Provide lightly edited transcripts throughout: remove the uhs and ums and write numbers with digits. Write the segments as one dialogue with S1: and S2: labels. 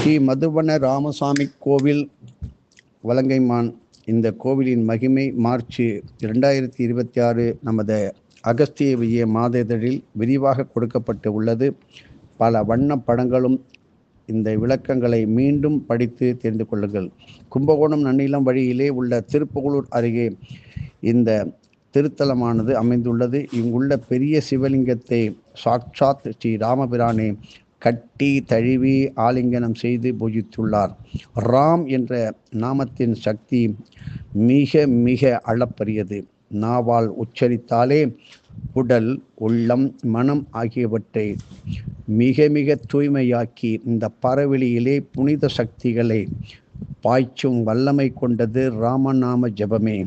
S1: ஸ்ரீ மதுவன ராமசாமி கோவில் வலங்கைமான். இந்த கோவிலின் மகிமை மார்ச் 2026 நமது அகஸ்திய விஜய மாத இதழில் விரிவாக கொடுக்கப்பட்டு உள்ளது. பல வண்ண படங்களும் இந்த விளக்கங்களை மீண்டும் படித்து தெரிந்து கொள்ளுங்கள். கும்பகோணம் நன்னிலம் வழியிலே உள்ள திருப்புகலூர் அருகே இந்த திருத்தலமானது அமைந்துள்ளது. இங்குள்ள பெரிய சிவலிங்கத்தை சாட்சாத் ஸ்ரீ ராமபிரானே கட்டி தழுவி ஆலிங்கனம் செய்து பூஜித்துள்ளார். ராம் என்ற நாமத்தின் சக்தி மிக மிக அளப்பரியது. நாவால் உச்சரித்தாலே உடல், உள்ளம், மனம் ஆகியவற்றை மிக மிக தூய்மையாக்கி இந்த பரவெளியிலே புனித சக்திகளை பாய்ச்சும் வல்லமை கொண்டது ராமநாம ஜபமே.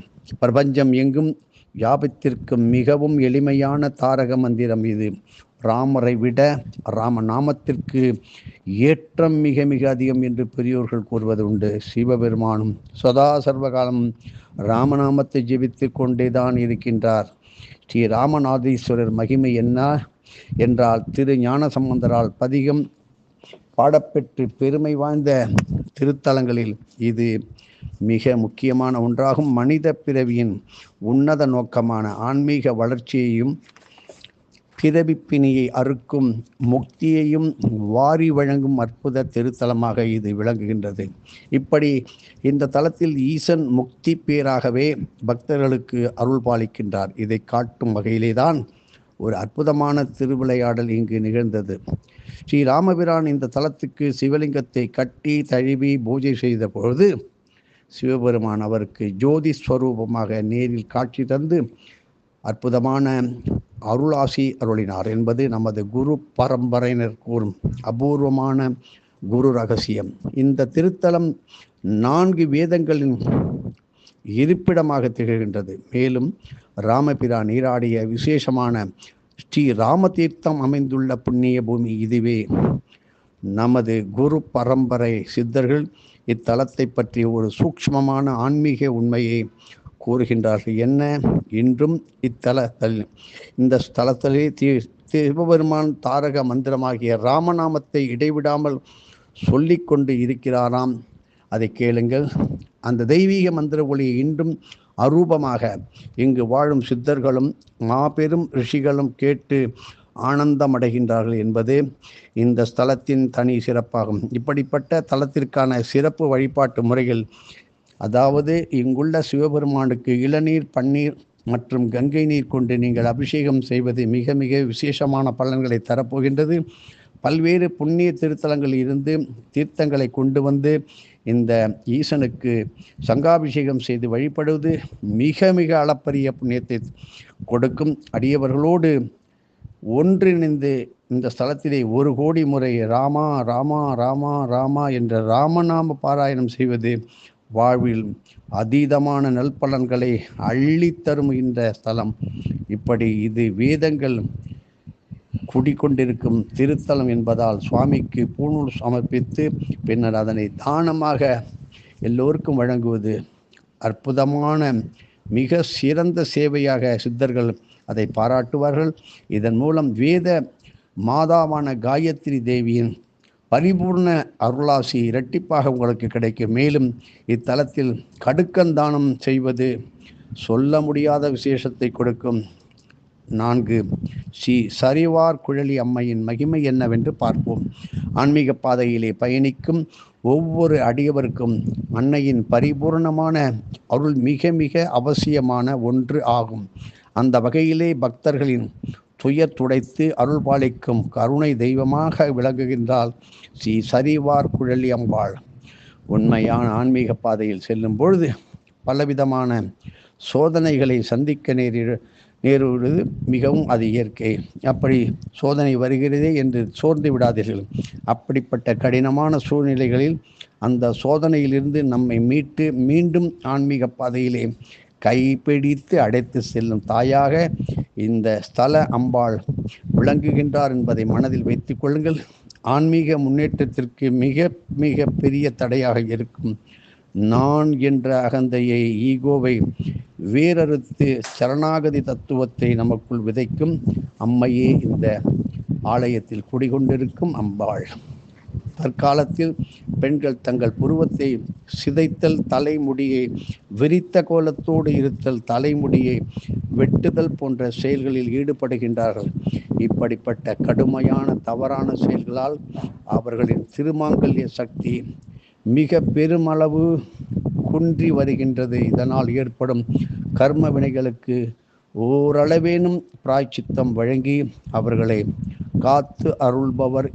S1: பிரபஞ்சம் எங்கும் வியாபித்திற்கும் மிகவும் எளிமையான தாரக மந்திரம் இது. ராமரை விட ராமநாமத்திற்கு ஏற்றம் மிக மிக அதிகம் என்று பெரியோர்கள் கூறுவது உண்டு. சிவபெருமானும் சதா சர்வகாலம் ராமநாமத்தை ஜெபித்து கொண்டேதான் இருக்கின்றார். ஸ்ரீ ராமநாதீஸ்வரர் மகிமை என்ன என்றால், திரு ஞான சம்பந்தரால் பதிகம் பாடப்பெற்று பெருமை வாய்ந்த திருத்தலங்களில் இது மிக முக்கியமான ஒன்றாகும். மனித பிறவியின் உன்னத நோக்கமான ஆன்மீக வளர்ச்சியையும் பிறவிப்பிணியை அறுக்கும் முக்தியையும் வாரி வழங்கும் அற்புத திருத்தலமாக இது விளங்குகின்றது. இப்படி இந்த தலத்தில் ஈசன் முக்தி பேராகவே பக்தர்களுக்கு அருள் பாலிக்கின்றார். இதை காட்டும் வகையிலே தான் ஒரு அற்புதமான திருவிளையாடல் இங்கு நிகழ்ந்தது. ஸ்ரீ ராமபிரான் இந்த தலத்துக்கு சிவலிங்கத்தை கட்டி தழுவி பூஜை செய்த பொழுது சிவபெருமான் அவருக்கு ஜோதி ஸ்வரூபமாக நேரில் காட்சி தந்து அற்புதமான அருளாசி அருளினார் என்பது நமது குரு பரம்பரையினர் கூறும் அபூர்வமான குரு ரகசியம். இந்த திருத்தலம் 4 வேதங்களின் இருப்பிடமாக திகழ்கின்றது. மேலும் ராமபிரான் நீராடிய விசேஷமான ஸ்ரீ ராமதீர்த்தம் அமைந்துள்ள புண்ணிய பூமி இதுவே. நமது குரு பரம்பரை சித்தர்கள் இத்தலத்தை பற்றி ஒரு சூக்ஷ்மமான ஆன்மீக உண்மையை கூறுகின்றார்கள். என்ன? இன்றும் இந்த ஸ்தலத்திலே சிவபெருமான் தாரக மந்திரமாகிய ராமநாமத்தை இடைவிடாமல் சொல்லிக்கொண்டு இருக்கிறாராம். அதை கேளுங்கள். அந்த தெய்வீக மந்திர ஒளியை இன்றும் அரூபமாக இங்கு வாழும் சித்தர்களும் மாபெரும் ரிஷிகளும் கேட்டு ஆனந்தமடைகின்றார்கள் என்பது இந்த ஸ்தலத்தின் தனி சிறப்பாகும். இப்படிப்பட்ட தலத்திற்கான சிறப்பு வழிபாட்டு முறைகள், அதாவது இங்குள்ள சிவபெருமானுக்கு இளநீர், பன்னீர் மற்றும் கங்கை நீர் கொண்டு நீங்கள் அபிஷேகம் செய்வது மிக மிக விசேஷமான பலன்களை தரப்போகின்றது. பல்வேறு புண்ணிய திருத்தலங்களில் இருந்து தீர்த்தங்களை கொண்டு வந்து இந்த ஈசனுக்கு சங்காபிஷேகம் செய்து வழிபடுவது மிக மிக அளப்பரிய புண்ணியத்தை கொடுக்கும். அடியவர்களோடு ஒன்றிணைந்து இந்த ஸ்தலத்திலே 1 கோடி முறை ராமா ராமா ராமா ராமா என்ற ராமநாம பாராயணம் செய்வது வாழ்வில் அதீதமான நல்பலன்களை அள்ளித்தரும் இந்த ஸ்தலம். இப்படி இது வேதங்கள் குடிக்கொண்டிருக்கும் திருத்தலம் என்பதால் சுவாமிக்கு பூணூல் சமர்ப்பித்து பின்னர் அதனை தானமாக எல்லோருக்கும் வழங்குவது அற்புதமான மிக சிறந்த சேவையாக சித்தர்கள் அதை பாராட்டுவார்கள். இதன் மூலம் வேத மாதாவான காயத்ரி தேவியின் பரிபூர்ண அருளாசி இரட்டிப்பாக உங்களுக்கு கிடைக்கும். மேலும் இத்தலத்தில் கடுக்கந்தானம் செய்வது சொல்ல முடியாத விசேஷத்தை கொடுக்கும். 4 ஸ்ரீ சரிவார் குழலி அம்மையின் மகிமை என்னவென்று பார்ப்போம். ஆன்மீக பாதையிலே பயணிக்கும் ஒவ்வொரு அடியவருக்கும் அன்னையின் பரிபூர்ணமான அருள் மிக மிக அவசியமான ஒன்று ஆகும். அந்த வகையிலே பக்தர்களின் துயர் துடைத்து அருள் பாலிக்கும் கருணை தெய்வமாக விளங்குகின்றால் ஸ்ரீ சரிவார் குழலி அம்பாள். உண்மையான ஆன்மீக பாதையில் செல்லும் பொழுது பலவிதமான சோதனைகளை சந்திக்க நேருவது மிகவும் அது இயற்கை. அப்படி சோதனை வருகிறதே என்று சோர்ந்து விடாதீர்கள். அப்படிப்பட்ட கடினமான சூழ்நிலைகளில் அந்த சோதனையிலிருந்து நம்மை மீட்டு மீண்டும் ஆன்மீக பாதையிலே கைப்பிடித்து அடைத்து செல்லும் தாயாக இந்த ஸ்தல அம்பாள் விளங்குகின்றார் என்பதை மனதில் வைத்துக் கொள்ளுங்கள். ஆன்மீக முன்னேற்றத்திற்கு மிக மிக பெரிய தடையாக இருக்கும் நான் என்ற அகந்தையை, ஈகோவை வேறறுத்து சரணாகதி தத்துவத்தை நமக்குள் விதைக்கும் அம்மையே இந்த ஆலயத்தில் குடிகொண்டிருக்கும் அம்பாள். தற்காலத்தில் பெண்கள் தங்கள் புருவத்தை சிதைத்தல், தலைமுடியை விரித்த கோலத்தோடு இருத்தல், தலைமுடியை வெட்டுதல் போன்ற செயல்களில் ஈடுபடுகின்றார்கள். இப்படிப்பட்ட கடுமையான தவறான செயல்களால் அவர்களின் திருமாங்கல்ய சக்தி மிக பெருமளவு குன்றி வருகின்றது. இதனால் ஏற்படும் கர்ம வினைகளுக்கு ஓரளவேனும் பிராய்ச்சித்தம் வழங்கி அவர்களை காத்து அருள்பவர்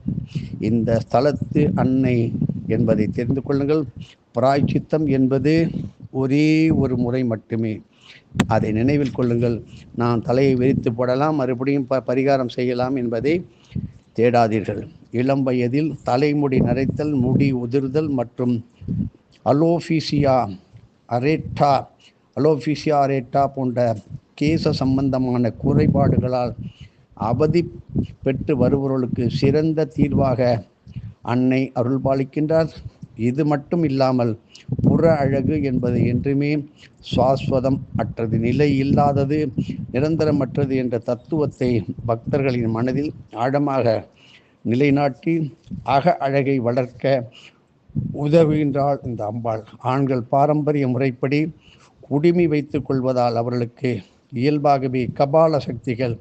S1: இந்த ஸ்தலத்து அன்னை என்பதை தெரிந்து கொள்ளுங்கள். பிராய்ச்சித்தம் என்பது ஒரே ஒரு முறை மட்டுமே. அதை நினைவில் கொள்ளுங்கள். நான் தலையை விரித்து போடலாம், மறுபடியும் பரிகாரம் செய்யலாம் என்பதை தேடாதீர்கள். இளம் வயதில் தலைமுடி நரைத்தல், முடி உதிர்தல் மற்றும் அலோபீசியா அரேட்டா போன்ற கேச சம்பந்தமான குறைபாடுகளால் அவதி பெற்று வருபவர்களுக்கு சிறந்த தீர்வாக அன்னை அருள்பாலிக்கின்றார். இது மட்டும் இல்லாமல் புற அழகு என்பது என்றுமே சாஸ்வதம் அற்றது, நிலை இல்லாதது, நிரந்தரமற்றது என்ற தத்துவத்தை பக்தர்களின் மனதில் ஆழமாக நிலைநாட்டி அக அழகை வளர்க்க உதவுகின்றாள் இந்த அம்பாள். ஆண்கள் பாரம்பரிய முறைப்படி குடுமி வைத்துக் கொள்வதால் அவர்களுக்கு இயல்பாகவே கபால சக்திகள்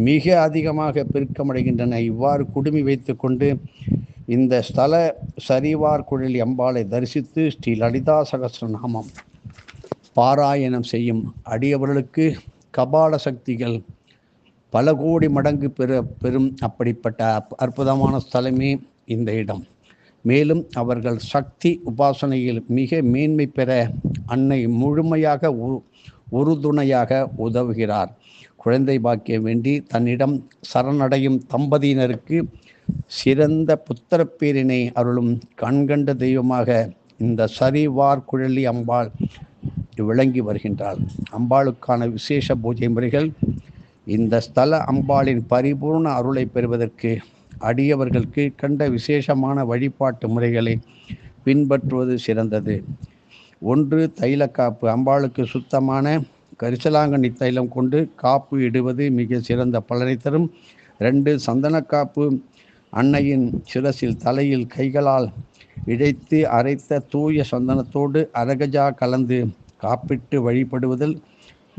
S1: மிக அதிகமாக பெருக்கமடைகின்றன. இவ்வாறு குடுமி வைத்து கொண்டு இந்த ஸ்தல சரிவார் குழலி அம்பாளை தரிசித்து ஸ்ரீ லலிதா சகஸ்ரநாமம் பாராயணம் செய்யும் அடியவர்களுக்கு கபால சக்திகள் பல கோடி மடங்கு பெறும் அப்படிப்பட்ட அற்புதமான ஸ்தலமே இந்த இடம். மேலும் அவர்கள் சக்தி உபாசனையில் மிக மேன்மை பெற அன்னை முழுமையாக உறுதுணையாக உதவுகிறார். குழந்தை பாக்கியம் வேண்டி தன்னிடம் சரணடையும் தம்பதியினருக்கு சிறந்த புத்திரப்பேரினை அருளும் கண்கண்ட தெய்வமாக இந்த சரிவார் குழலி அம்பாள் விளங்கி வருகின்றாள். அம்பாளுக்கான விசேஷ பூஜை முறைகள். இந்த ஸ்தல அம்பாளின் பரிபூர்ண அருளை பெறுவதற்கு அடியவர்கள் கீழ்கண்ட விசேஷமான வழிபாட்டு முறைகளை பின்பற்றுவது சிறந்தது. 1. தைலக்காப்பு. அம்பாளுக்கு சுத்தமான கரிசலாங்கண்ணி தைலம் கொண்டு காப்பு இடுவது மிக சிறந்த பலனை தரும். 2. சந்தனக்காப்பு. அன்னையின் சிரசில் தலையில் கைகளால் இழைத்து அரைத்த தூய சந்தனத்தோடு அரகஜா கலந்து காப்பிட்டு வழிபடுவதில்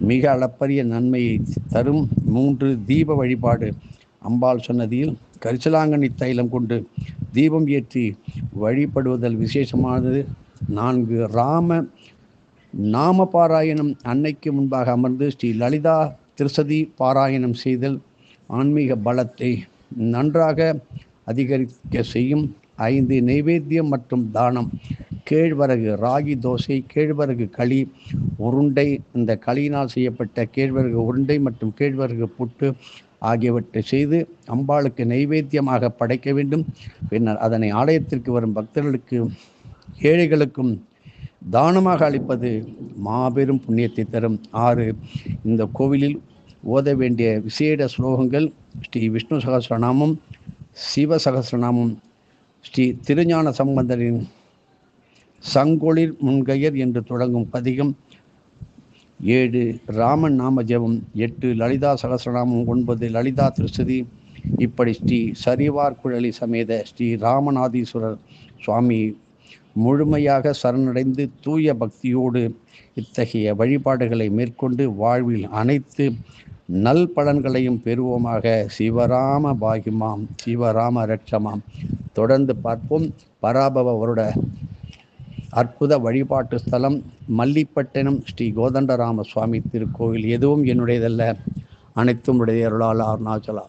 S1: மிக அளப்பரிய நன்மையை தரும். 3. தீப வழிபாடு. அம்பாள் சன்னதியில் கரிசலாங்கண்ணி தைலம் கொண்டு தீபம் ஏற்றி வழிபடுவதில் விசேஷமானது. 4. நாம பாராயணம். அன்னைக்கு முன்பாக அமர்ந்து ஸ்ரீ லலிதா திருசதி பாராயணம் செய்தல் ஆன்மீக பலத்தை நன்றாக அதிகரிக்க செய்யும். 5. நைவேத்தியம் மற்றும் தானம். கேழ்வரகு ராகி தோசை, கேழ்வரகு களி உருண்டை, இந்த களியினால் செய்யப்பட்ட கேழ்வரகு உருண்டை மற்றும் கேழ்வரகு புட்டு ஆகியவற்றை செய்து அம்பாளுக்கு நைவேத்தியமாக படைக்க வேண்டும். பின்னர் அதனை ஆலயத்திற்கு வரும் பக்தர்களுக்கு ஏழைகளுக்கும் தானமாக அளிப்பது மாபெரும் புண்ணியத்தை தரும். 6. இந்த கோவிலில் ஓத வேண்டிய விசேட ஸ்லோகங்கள். ஸ்ரீ விஷ்ணு சகஸ்ரநாமம், சிவ சகஸ்ரநாமம், ஸ்ரீ திருஞான சம்பந்தரின் சங்கொளிர் முன்கையர் என்று தொடங்கும் பதிகம். 7. ராமன் நாம ஜெபம். 8. லலிதா சகஸ்ரநாமம். 9. லலிதா திருசதி. இப்படி ஸ்ரீ சரிவார் குழலி சமேத ஸ்ரீ ராமநாதீஸ்வரர் சுவாமி முழுமையாக சரணடைந்து தூய பக்தியோடு இத்தகைய வழிபாடுகளை மேற்கொண்டு வாழ்வில் அனைத்து நல் பலன்களையும் பெறுவோமாக. சிவராம பாகிமாம், சிவராம ரட்சமாம். தொடர்ந்து பார்ப்போம். பராபவ வருட அற்புத வழிபாட்டு ஸ்தலம் மல்லிப்பட்டினம் ஸ்ரீ கோதண்டராம சுவாமி திருக்கோவில். எதுவும் என்னுடையதல்ல, அனைத்தும் உடைய அருளால் அருணாச்சலா.